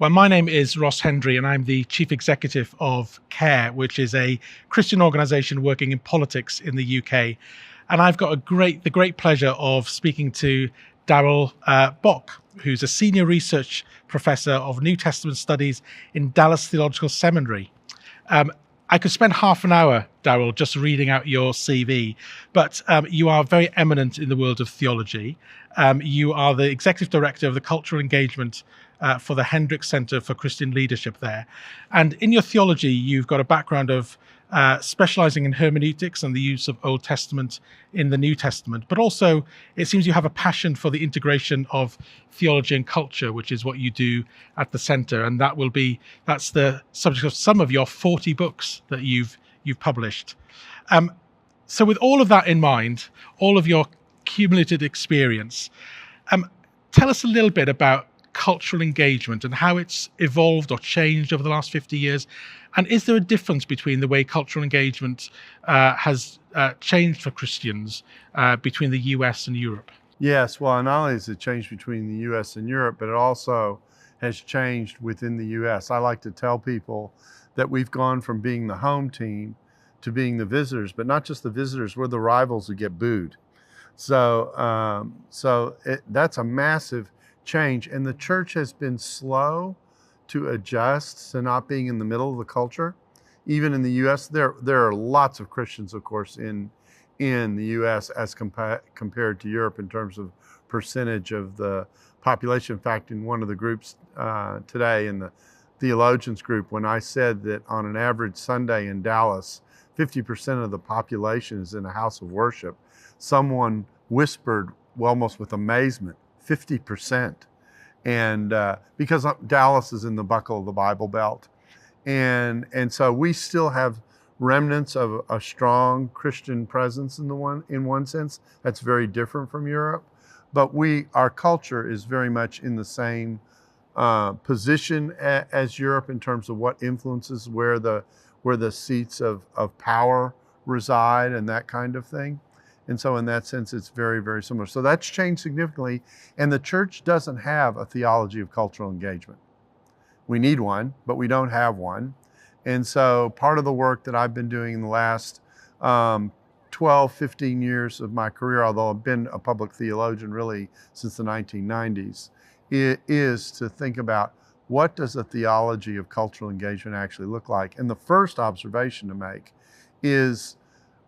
Well, my name is Ross Hendry, and I'm the Chief Executive of CARE, which is a Christian organisation working in politics in the UK. And I've got the great pleasure of speaking to Darrell Bock, who's a Senior Research Professor of New Testament Studies in Dallas Theological Seminary. I could spend half an hour, Darrell, just reading out your CV, but you are very eminent in the world of theology. You are the Executive Director of the Cultural Engagement for the Hendricks Center for Christian Leadership there. And in your theology, you've got a background of specializing in hermeneutics and the use of Old Testament in the New Testament, but also it seems you have a passion for the integration of theology and culture, which is what you do at the center. And that's the subject of some of your 40 books that you've published. So with all of that in mind, all of your cumulative experience, tell us a little bit about cultural engagement and how it's evolved or changed over the last 50 years. And is there a difference between the way cultural engagement has changed for Christians between the US and Europe? Yes, well, not only has it changed between the US and Europe, but it also has changed within the US. I like to tell people that we've gone from being the home team to being the visitors, but not just the visitors, we're the rivals who get booed. So that's a massive change. And the church has been slow to adjust to not being in the middle of the culture. Even in the US, there are lots of Christians, of course, in the US as compared to Europe in terms of percentage of the population. In fact, in one of the groups today, in the theologians group, when I said that on an average Sunday in Dallas, 50% of the population is in a house of worship, someone whispered, well, almost with amazement, 50%. And because Dallas is in the buckle of the Bible Belt. And so we still have remnants of a strong Christian presence in one sense. That's very different from Europe. But our culture is very much in the same position as Europe in terms of what influences where the seats of power reside and that kind of thing. And so in that sense, it's very, very similar. So that's changed significantly. And the church doesn't have a theology of cultural engagement. We need one, but we don't have one. And so part of the work that I've been doing in the last 12, 15 years of my career, although I've been a public theologian really since the 1990s, is to think about what does a theology of cultural engagement actually look like? And the first observation to make is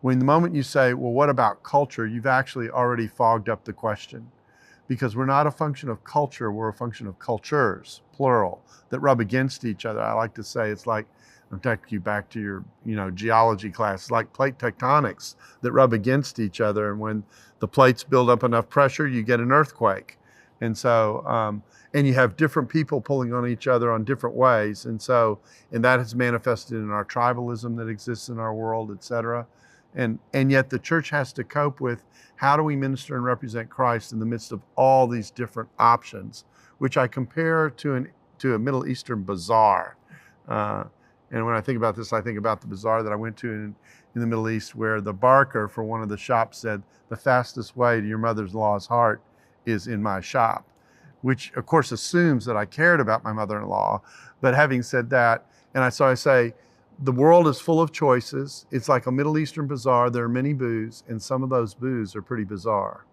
when the moment you say, well, what about culture? You've actually already fogged up the question, because we're not a function of culture, we're a function of cultures, plural, that rub against each other. I like to say it's like, I'll take you back to your geology class, it's like plate tectonics that rub against each other. And when the plates build up enough pressure, you get an earthquake. And so, and you have different people pulling on each other on different ways. And that has manifested in our tribalism that exists in our world, et cetera. And yet the church has to cope with how do we minister and represent Christ in the midst of all these different options, which I compare to a Middle Eastern bazaar. And when I think about this, I think about the bazaar that I went to in the Middle East, where the barker for one of the shops said, the fastest way to your mother-in-law's heart is in my shop, which of course assumes that I cared about my mother-in-law. But having said that, I say, the world is full of choices. It's like a Middle Eastern bazaar. There are many booths, and some of those booths are pretty bizarre.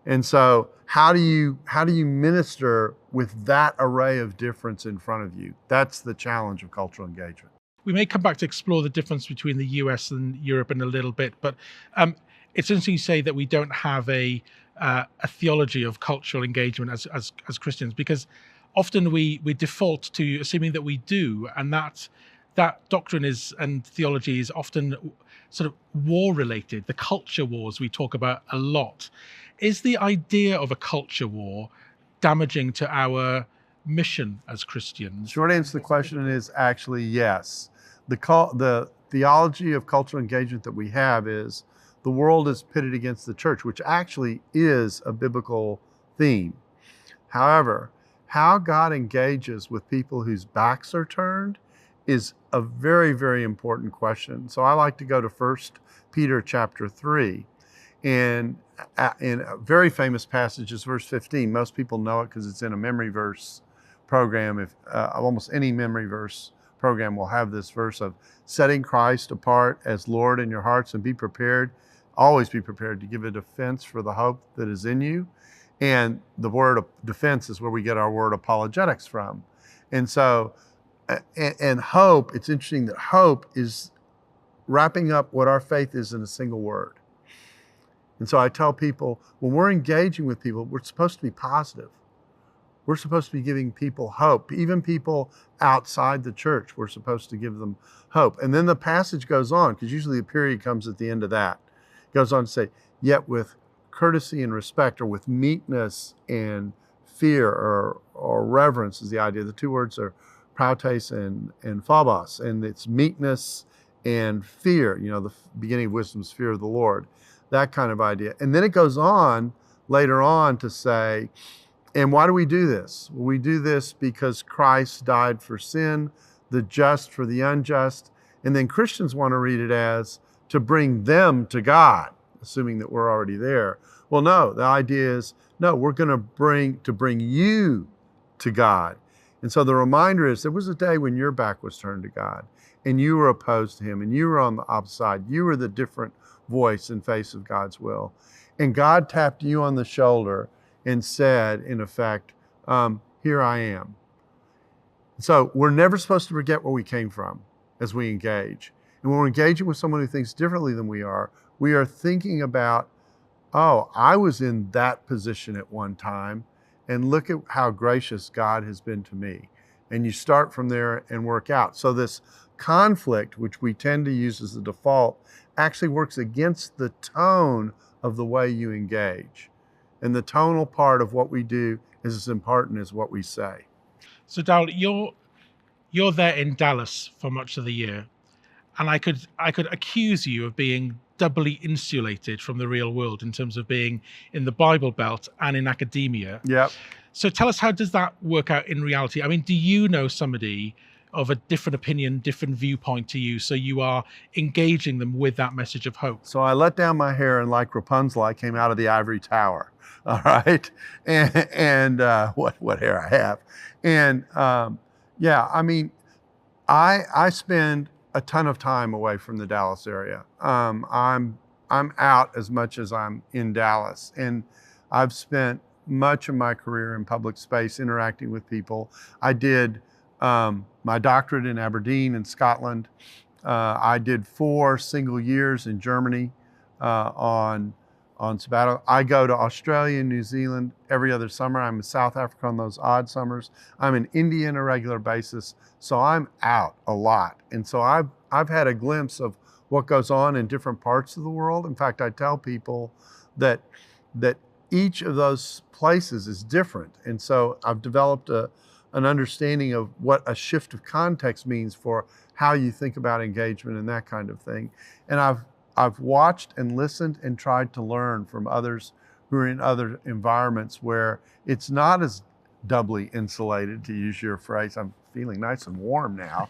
And so how do you minister with that array of difference in front of you? That's the challenge of cultural engagement. We may come back to explore the difference between the US and Europe in a little bit, but it's interesting you say that we don't have a theology of cultural engagement as Christians, because often we default to assuming that we do, and that doctrine and theology is often sort of war-related, the culture wars we talk about a lot. Is the idea of a culture war damaging to our mission as Christians? Short answer to the question is actually yes. The theology of cultural engagement that we have is the world is pitted against the church, which actually is a biblical theme. However, how God engages with people whose backs are turned is a very, very important question. So I like to go to 1 Peter chapter 3. And in a very famous passage is verse 15. Most people know it because it's in a memory verse program, if almost any memory verse program will have this verse of setting Christ apart as Lord in your hearts, and be prepared, always be prepared to give a defense for the hope that is in you. And the word of defense is where we get our word apologetics from. And so, and hope, it's interesting that hope is wrapping up what our faith is in a single word. And so I tell people, when we're engaging with people, we're supposed to be positive. We're supposed to be giving people hope. Even people outside the church, we're supposed to give them hope. And then the passage goes on, because usually a period comes at the end of that. It goes on to say, yet with courtesy and respect, or with meekness and fear, or reverence is the idea. The two words are prautes and phobos, and it's meekness and fear. You know, the beginning of wisdom is fear of the Lord, that kind of idea. And then it goes on later on to say, and why do we do this? Well, we do this because Christ died for sin, the just for the unjust. And then Christians want to read it as to bring them to God, assuming that we're already there. Well, no, the idea is, no, we're going to bring you to God. And so the reminder is, there was a day when your back was turned to God, and you were opposed to him, and you were on the opposite side. You were the different voice in face of God's will. And God tapped you on the shoulder and said, in effect, here I am. So we're never supposed to forget where we came from as we engage. And when we're engaging with someone who thinks differently than we are thinking about, oh, I was in that position at one time, and look at how gracious God has been to me. And you start from there and work out. So this conflict, which we tend to use as the default, actually works against the tone of the way you engage. And the tonal part of what we do is as important as what we say. So Darrell, you're there in Dallas for much of the year, and I could accuse you of being doubly insulated from the real world in terms of being in the Bible Belt and in academia. Yep. So tell us, how does that work out in reality? I mean, do you know somebody of a different opinion, different viewpoint to you, so you are engaging them with that message of hope? So I let down my hair, and like Rapunzel, I came out of the ivory tower. All right. And what hair I have. And yeah, I mean, I spend a ton of time away from the Dallas area. I'm out as much as I'm in Dallas, and I've spent much of my career in public space interacting with people. I did my doctorate in Aberdeen in Scotland. I did 4 single years in Germany on sabbatical. I go to Australia and New Zealand every other summer. I'm in South Africa on those odd summers. I'm in India on a regular basis. So I'm out a lot. And so I've had a glimpse of what goes on in different parts of the world. In fact, I tell people that each of those places is different. And so I've developed an understanding of what a shift of context means for how you think about engagement and that kind of thing. And I've watched and listened and tried to learn from others who are in other environments where it's not as doubly insulated, to use your phrase. I'm feeling nice and warm now,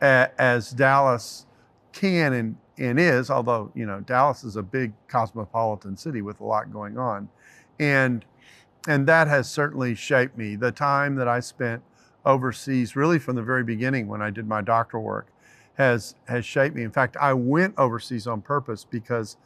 as Dallas can and is, although, you know, Dallas is a big cosmopolitan city with a lot going on. And that has certainly shaped me. The time that I spent overseas, really from the very beginning when I did my doctoral work, has shaped me. In fact, I went overseas on purpose because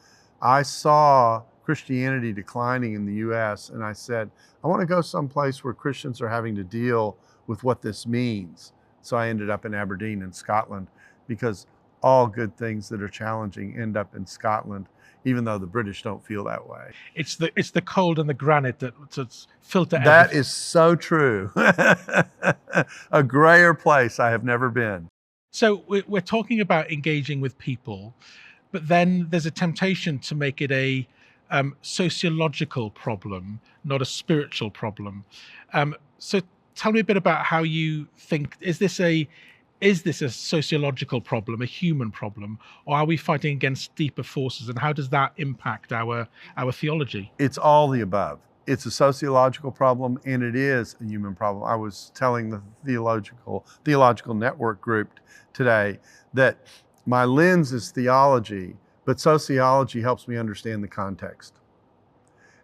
I saw Christianity declining in the US, and I said, I want to go someplace where Christians are having to deal with what this means. So I ended up in Aberdeen in Scotland, because all good things that are challenging end up in Scotland, even though the British don't feel that way. It's the cold and the granite that's filter everything. That is so true. A grayer place I have never been. So we're talking about engaging with people, but then there's a temptation to make it a sociological problem, not a spiritual problem. So tell me a bit about how you think, is this a sociological problem, a human problem, or are we fighting against deeper forces, and how does that impact our theology? It's all the above. It's a sociological problem, and it is a human problem. I was telling the Theological Network group today that my lens is theology, but sociology helps me understand the context.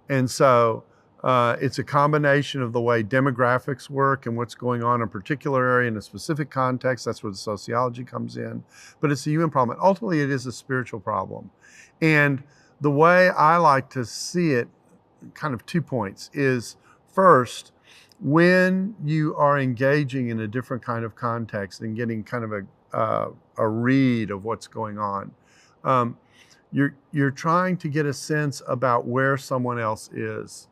And so It's a combination of the way demographics work and what's going on in a particular area in a specific context. That's where the sociology comes in. But it's a human problem. And ultimately, it is a spiritual problem. And the way I like to see it, kind of 2 points, is first, when you are engaging in a different kind of context and getting kind of a read of what's going on, you're trying to get a sense about where someone else is.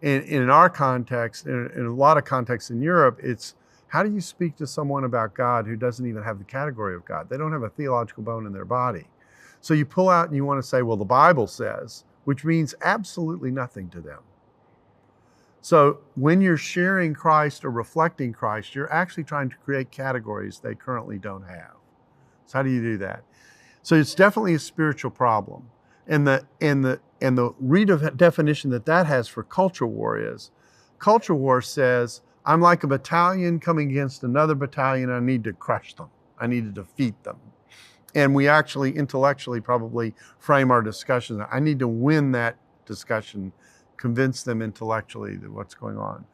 And in our context, in a lot of contexts in Europe, it's how do you speak to someone about God who doesn't even have the category of God? They don't have a theological bone in their body. So you pull out and you want to say, well, the Bible says, which means absolutely nothing to them. So when you're sharing Christ or reflecting Christ, you're actually trying to create categories they currently don't have. So how do you do that? So it's definitely a spiritual problem. And the redefinition that has for culture war is, culture war says, I'm like a battalion coming against another battalion. I need to crush them. I need to defeat them. And we actually intellectually probably frame our discussions. I need to win that discussion, convince them intellectually that what's going on.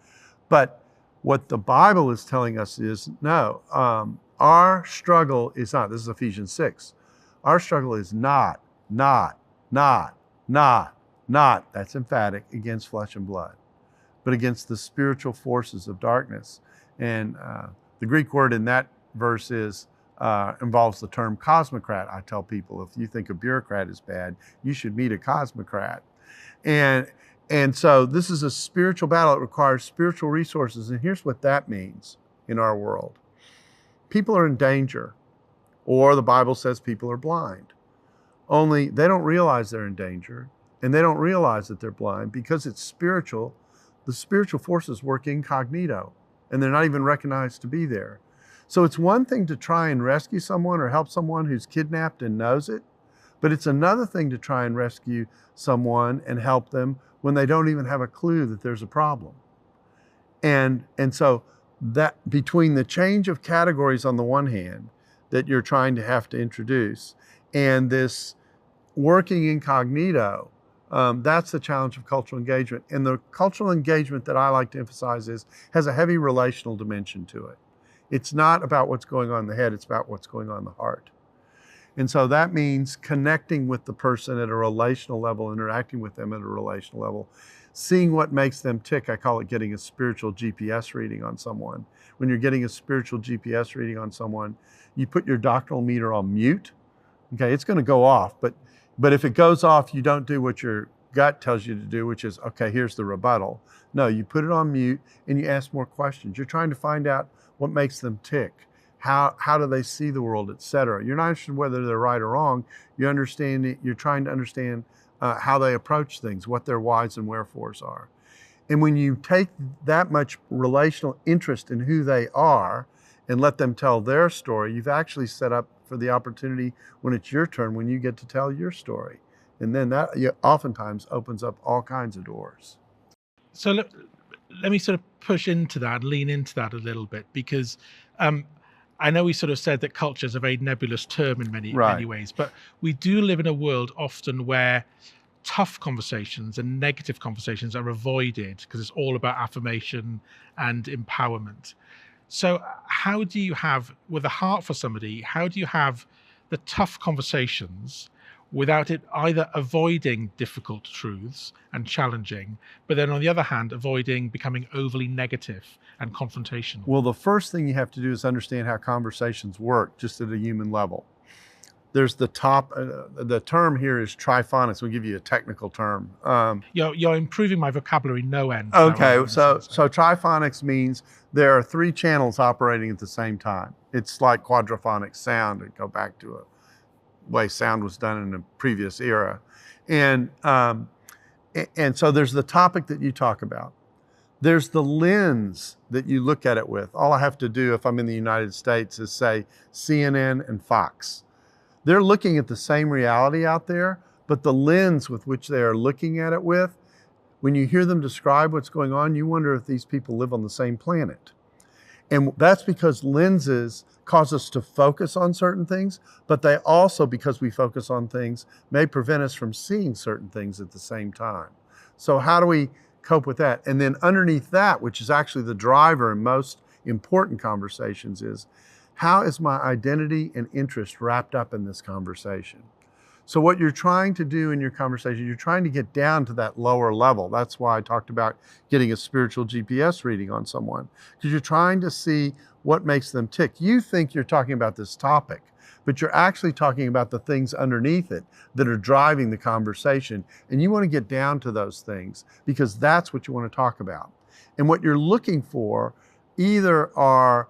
But what the Bible is telling us is, no, our struggle is not, this is Ephesians 6, our struggle is not, that's emphatic, against flesh and blood, but against the spiritual forces of darkness. And the Greek word in that verse involves the term cosmocrat. I tell people, if you think a bureaucrat is bad, you should meet a cosmocrat. And so this is a spiritual battle. It requires spiritual resources. And here's what that means in our world. People are in danger, or the Bible says people are blind. Only they don't realize they're in danger, and they don't realize that they're blind because it's spiritual. The spiritual forces work incognito, and they're not even recognized to be there. So it's one thing to try and rescue someone or help someone who's kidnapped and knows it, but it's another thing to try and rescue someone and help them when they don't even have a clue that there's a problem. And so that between the change of categories on the one hand that you're trying to have to introduce and this working incognito, that's the challenge of cultural engagement. And the cultural engagement that I like to emphasize has a heavy relational dimension to it. It's not about what's going on in the head, it's about what's going on in the heart. And so that means connecting with the person at a relational level, interacting with them at a relational level, seeing what makes them tick. I call it getting a spiritual GPS reading on someone. When you're getting a spiritual GPS reading on someone, you put your doctoral meter on mute. Okay, it's going to go off, but if it goes off, you don't do what your gut tells you to do, which is, okay, here's the rebuttal. No, you put it on mute and you ask more questions. You're trying to find out what makes them tick. How do they see the world, et cetera. You're not interested in whether they're right or wrong. You're trying to understand how they approach things, what their whys and wherefores are. And when you take that much relational interest in who they are and let them tell their story, you've actually set up for the opportunity when it's your turn, when you get to tell your story. And then that oftentimes opens up all kinds of doors. So let me sort of push into that, lean into that a little bit, because I know we sort of said that culture is a very nebulous term in many ways, but we do live in a world often where tough conversations and negative conversations are avoided because it's all about affirmation and empowerment. So how do you have, with a heart for somebody, how do you have the tough conversations without it either avoiding difficult truths and challenging, but then on the other hand, avoiding becoming overly negative and confrontational? Well, the first thing you have to do is understand how conversations work, just at a human level. There's the term here is triphonics. We'll give you a technical term. You're improving my vocabulary no end. Okay, so triphonics means there are three channels operating at the same time. It's like quadraphonic sound, and go back to a way sound was done in a previous era. And so there's the topic that you talk about. There's the lens that you look at it with. All I have to do if I'm in the United States is say CNN and Fox. They're looking at the same reality out there, but the lens with which they are looking at it with, when you hear them describe what's going on, you wonder if these people live on the same planet. And that's because lenses cause us to focus on certain things, but they also, because we focus on things, may prevent us from seeing certain things at the same time. So how do we cope with that. And then underneath that, which is actually the driver in most important conversations, is how is my identity and interest wrapped up in this conversation? So what you're trying to do in your conversation, you're trying to get down to that lower level. That's why I talked about getting a spiritual GPS reading on someone, because you're trying to see what makes them tick. You think you're talking about this topic, but you're actually talking about the things underneath it that are driving the conversation. And you want to get down to those things because that's what you want to talk about. And what you're looking for either are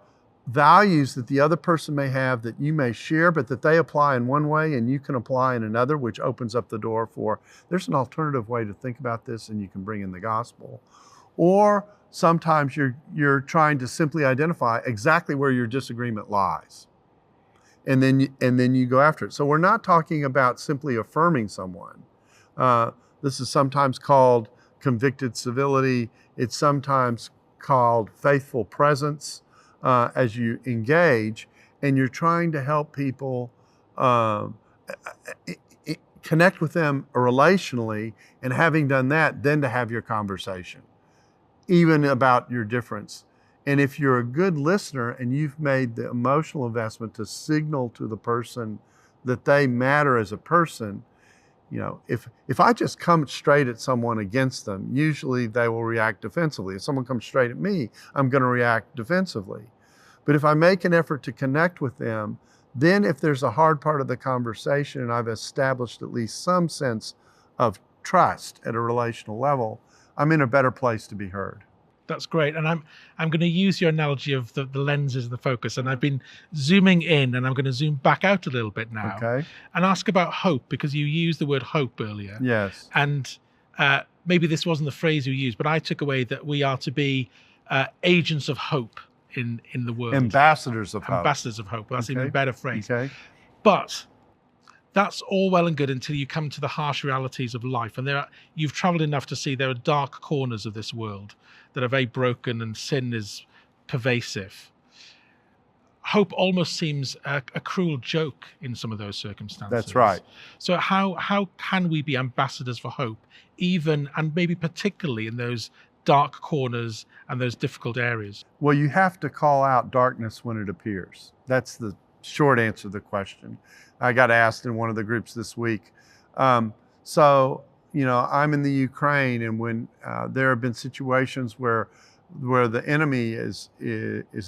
values that the other person may have that you may share, but that they apply in one way and you can apply in another, which opens up the door for there's an alternative way to think about this and you can bring in the gospel. Or sometimes you're trying to simply identify exactly where your disagreement lies. And then you go after it. So we're not talking about simply affirming someone. This is sometimes called convicted civility. It's sometimes called faithful presence. As you engage, and you're trying to help people connect with them relationally, and having done that, then to have your conversation, even about your difference. And if you're a good listener and you've made the emotional investment to signal to the person that they matter as a person, you know, if I just come straight at someone against them, usually they will react defensively. If someone comes straight at me, I'm going to react defensively. But if I make an effort to connect with them, then if there's a hard part of the conversation and I've established at least some sense of trust at a relational level, I'm in a better place to be heard. That's great. And I'm going to use your analogy of the lenses and the focus. And I've been zooming in and I'm going to zoom back out a little bit now. Okay. And ask about hope, because you used the word hope earlier. Yes. And maybe this wasn't the phrase you used, but I took away that we are to be agents of hope in the world. Ambassadors of hope. Ambassadors of hope. That's even a better phrase. Okay. But that's all well and good until you come to the harsh realities of life. And you've traveled enough to see there are dark corners of this world that are very broken and sin is pervasive. Hope almost seems a cruel joke in some of those circumstances. That's right. So how can we be ambassadors for hope, even and maybe particularly in those dark corners and those difficult areas? Well, you have to call out darkness when it appears. That's the short answer to the question. I got asked in one of the groups this week. So, you know, I'm in the Ukraine, and when there have been situations where the enemy is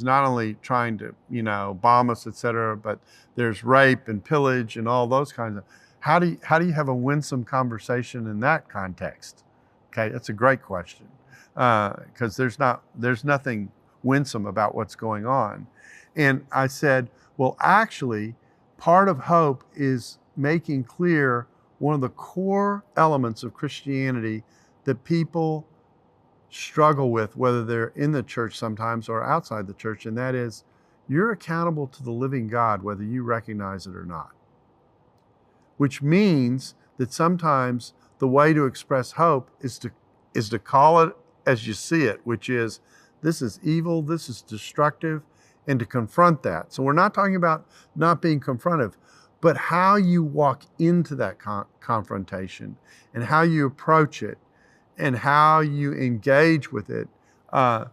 not only trying to, you know, bomb us, et cetera, but there's rape and pillage and all those kinds of. How do you have a winsome conversation in that context? Okay, that's a great question, because there's nothing winsome about what's going on. And I said, well, actually, part of hope is making clear one of the core elements of Christianity that people struggle with, whether they're in the church sometimes or outside the church, and that is you're accountable to the living God, whether you recognize it or not. Which means that sometimes the way to express hope is to call it as you see it, which is this is evil, this is destructive, and to confront that. So we're not talking about not being confrontive, but how you walk into that confrontation and how you approach it and how you engage with it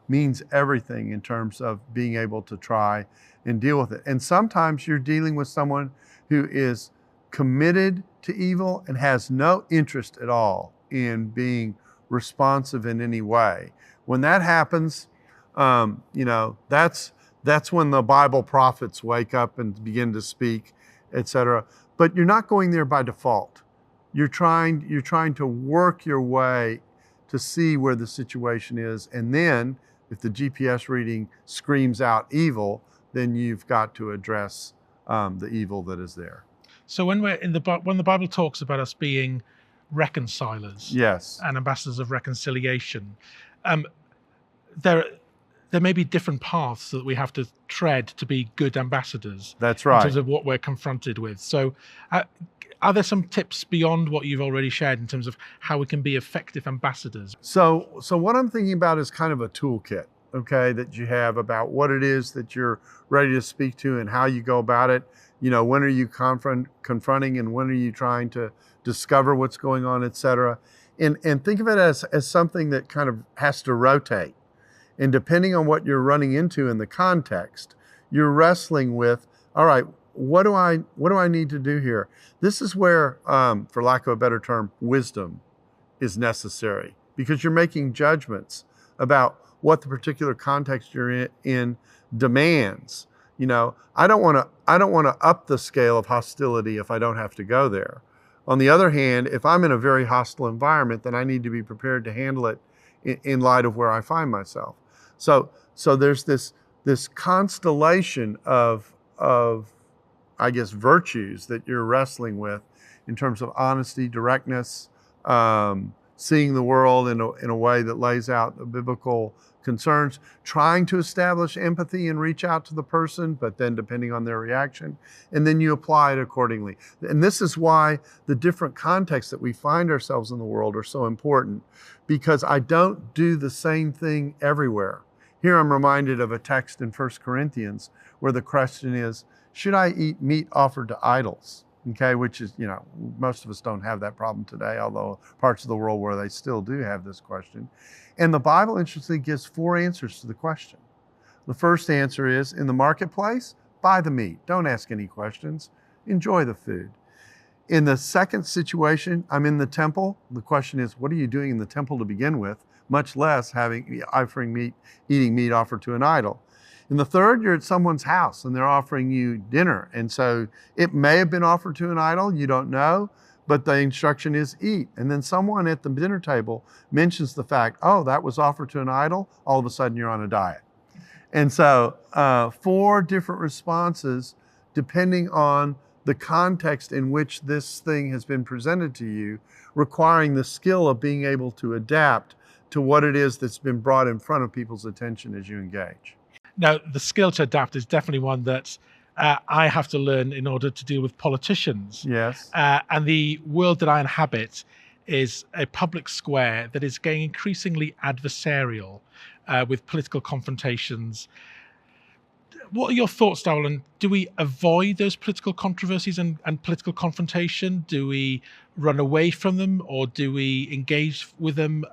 means everything in terms of being able to try and deal with it. And sometimes you're dealing with someone who is committed to evil and has no interest at all in being responsive in any way. When that happens, you know, that's when the Bible prophets wake up and begin to speak, etc. But you're not going there by default. You're trying to work your way to see where the situation is, and then if the GPS reading screams out evil, then you've got to address the evil that is there. So when the Bible talks about us being reconcilers, yes, and ambassadors of reconciliation, there may be different paths that we have to tread to be good ambassadors. That's right. In terms of what we're confronted with. So are there some tips beyond what you've already shared in terms of how we can be effective ambassadors? So what I'm thinking about is kind of a toolkit, okay, that you have about what it is that you're ready to speak to and how you go about it. You know, when are you confronting and when are you trying to discover what's going on, et cetera. And think of it as something that kind of has to rotate. And depending on what you're running into in the context, you're wrestling with, all right, what do I need to do here? This is where, for lack of a better term, wisdom is necessary, because you're making judgments about what the particular context you're in demands. You know, I don't want to up the scale of hostility if I don't have to go there. On the other hand, if I'm in a very hostile environment, then I need to be prepared to handle it in light of where I find myself. So there's this constellation of I guess virtues that you're wrestling with in terms of honesty, directness, seeing the world in a way that lays out the biblical concerns, trying to establish empathy and reach out to the person, but then depending on their reaction, and then you apply it accordingly. And this is why the different contexts that we find ourselves in the world are so important, because I don't do the same thing everywhere. Here I'm reminded of a text in 1 Corinthians where the question is, should I eat meat offered to idols? Okay, which is, you know, most of us don't have that problem today, although parts of the world where they still do have this question. And the Bible, interestingly, gives 4 answers to the question. The first answer is, in the marketplace, buy the meat. Don't ask any questions. Enjoy the food. In the second situation, I'm in the temple. The question is, what are you doing in the temple to begin with, much less eating meat offered to an idol? In the third, you're at someone's house and they're offering you dinner. And so it may have been offered to an idol, you don't know, but the instruction is eat. And then someone at the dinner table mentions the fact, oh, that was offered to an idol, all of a sudden you're on a diet. And so 4 different responses depending on the context in which this thing has been presented to you, requiring the skill of being able to adapt to what it is that's been brought in front of people's attention as you engage. Now, the skill to adapt is definitely one that I have to learn in order to deal with politicians. Yes. And the world that I inhabit is a public square that is getting increasingly adversarial with political confrontations. What are your thoughts, Darrell? And do we avoid those political controversies and political confrontation? Do we run away from them, or do we engage with them?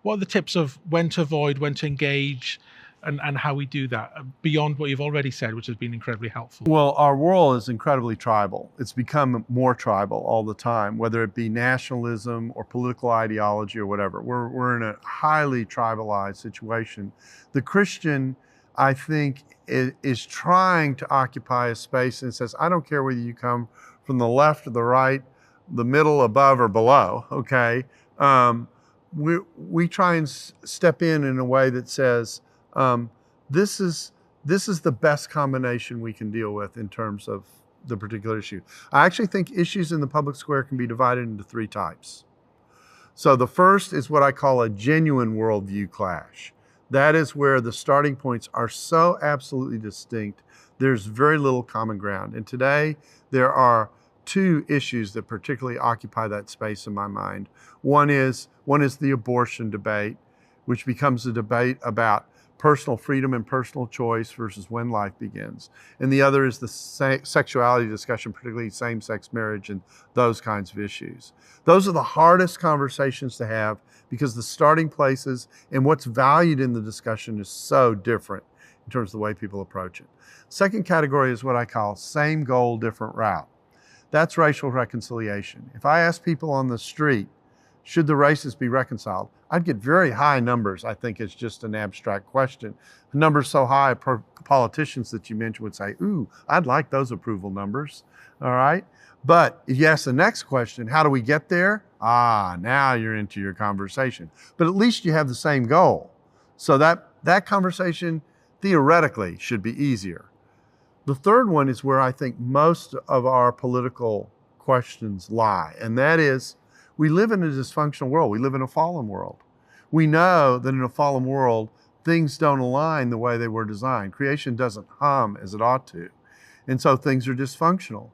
What are the tips of when to avoid, when to engage, and how we do that, beyond what you've already said, which has been incredibly helpful? Well, our world is incredibly tribal. It's become more tribal all the time, whether it be nationalism or political ideology or whatever. We're in a highly tribalized situation. The Christian, I think, is trying to occupy a space and says, I don't care whether you come from the left or the right, the middle, above, or below, okay? We try and step in a way that says, this is the best combination we can deal with in terms of the particular issue. I actually think issues in the public square can be divided into 3 types. So the first is what I call a genuine worldview clash. That is where the starting points are so absolutely distinct, there's very little common ground. And today there are 2 issues that particularly occupy that space in my mind. One is the abortion debate, which becomes a debate about personal freedom and personal choice versus when life begins. And the other is the sexuality discussion, particularly same-sex marriage and those kinds of issues. Those are the hardest conversations to have because the starting places and what's valued in the discussion is so different in terms of the way people approach it. Second category is what I call same goal, different route. That's racial reconciliation. If I ask people on the street, should the races be reconciled? I'd get very high numbers. I think it's just an abstract question. Numbers so high, politicians that you mentioned would say, ooh, I'd like those approval numbers, all right? But if you ask the next question, how do we get there? Now you're into your conversation. But at least you have the same goal. So that conversation theoretically should be easier. The third one is where I think most of our political questions lie, and that is, we live in a dysfunctional world. We live in a fallen world. We know that in a fallen world, things don't align the way they were designed. Creation doesn't hum as it ought to. And so things are dysfunctional.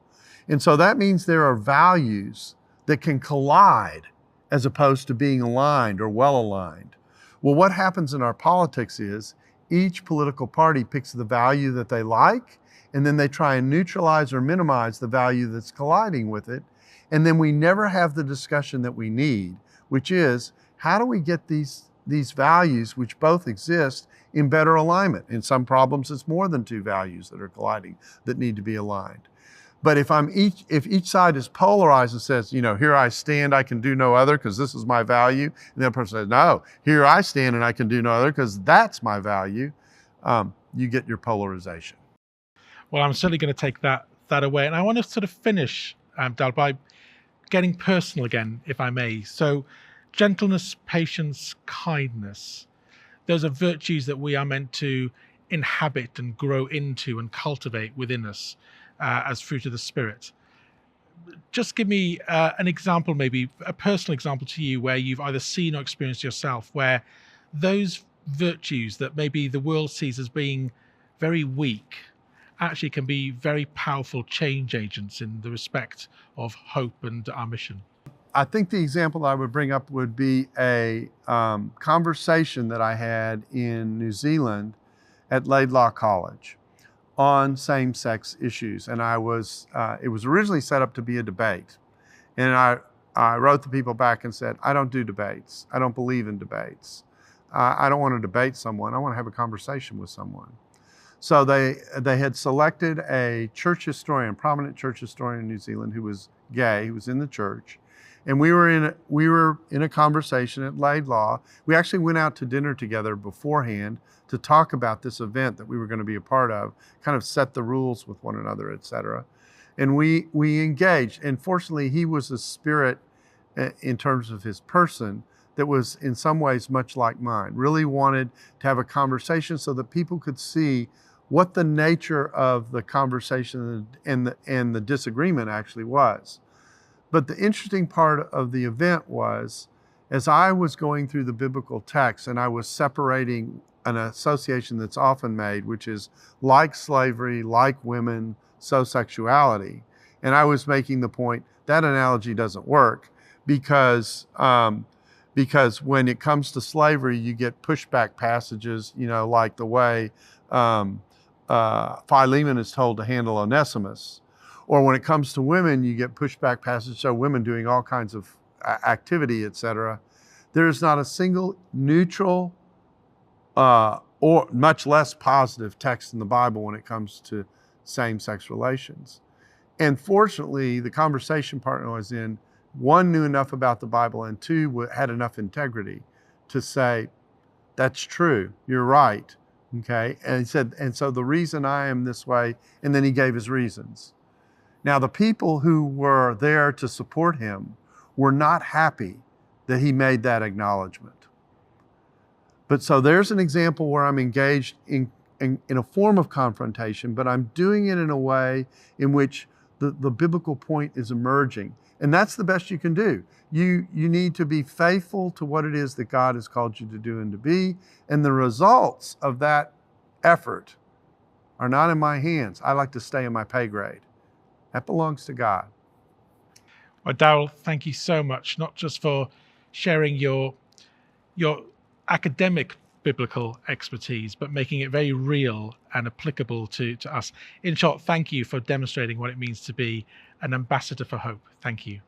And so that means there are values that can collide as opposed to being aligned or well aligned. Well, what happens in our politics is each political party picks the value that they like, and then they try and neutralize or minimize the value that's colliding with it. And then we never have the discussion that we need, which is how do we get these values, which both exist, in better alignment? In some problems, it's more than two values that are colliding that need to be aligned. But if each side is polarized and says, here I stand, I can do no other because this is my value, and the other person says, no, here I stand and I can do no other because that's my value, you get your polarization. Well, I'm certainly going to take that away. And I want to sort of finish, Dal, by getting personal again, if I may. So gentleness, patience, kindness, those are virtues that we are meant to inhabit and grow into and cultivate within us as fruit of the Spirit. Just give me an example, maybe a personal example to you where you've either seen or experienced yourself where those virtues that maybe the world sees as being very weak actually can be very powerful change agents in the respect of hope and our mission. I think the example I would bring up would be a conversation that I had in New Zealand at Laidlaw College on same-sex issues. And it was originally set up to be a debate. And I wrote the people back and said, I don't do debates. I don't believe in debates. I don't want to debate someone. I want to have a conversation with someone. So they had selected a church historian, prominent church historian in New Zealand who was gay, who was in the church. And we were in a conversation at Laidlaw. We actually went out to dinner together beforehand to talk about this event that we were going to be a part of, kind of set the rules with one another, et cetera. And we engaged. And fortunately, he was a spirit in terms of his person that was in some ways much like mine. Really wanted to have a conversation so that people could see what the nature of the conversation and the disagreement actually was. But the interesting part of the event was, as I was going through the biblical text and I was separating an association that's often made, which is like slavery, like women, so sexuality. And I was making the point that analogy doesn't work because when it comes to slavery, you get pushback passages, like the way Philemon is told to handle Onesimus. Or when it comes to women, you get pushback passages, so women doing all kinds of activity, et cetera. There is not a single neutral or much less positive text in the Bible when it comes to same-sex relations. And fortunately, the conversation partner I was in, one, knew enough about the Bible, and two, had enough integrity to say, that's true, you're right, okay? And he said, and so the reason I am this way, and then he gave his reasons. Now, the people who were there to support him were not happy that he made that acknowledgement. But so there's an example where I'm engaged in a form of confrontation, but I'm doing it in a way in which the biblical point is emerging. And that's the best you can do. You need to be faithful to what it is that God has called you to do and to be. And the results of that effort are not in my hands. I like to stay in my pay grade. That belongs to God. Well, Darrell, thank you so much, not just for sharing your academic biblical expertise, but making it very real and applicable to us. In short, thank you for demonstrating what it means to be an ambassador for hope. Thank you.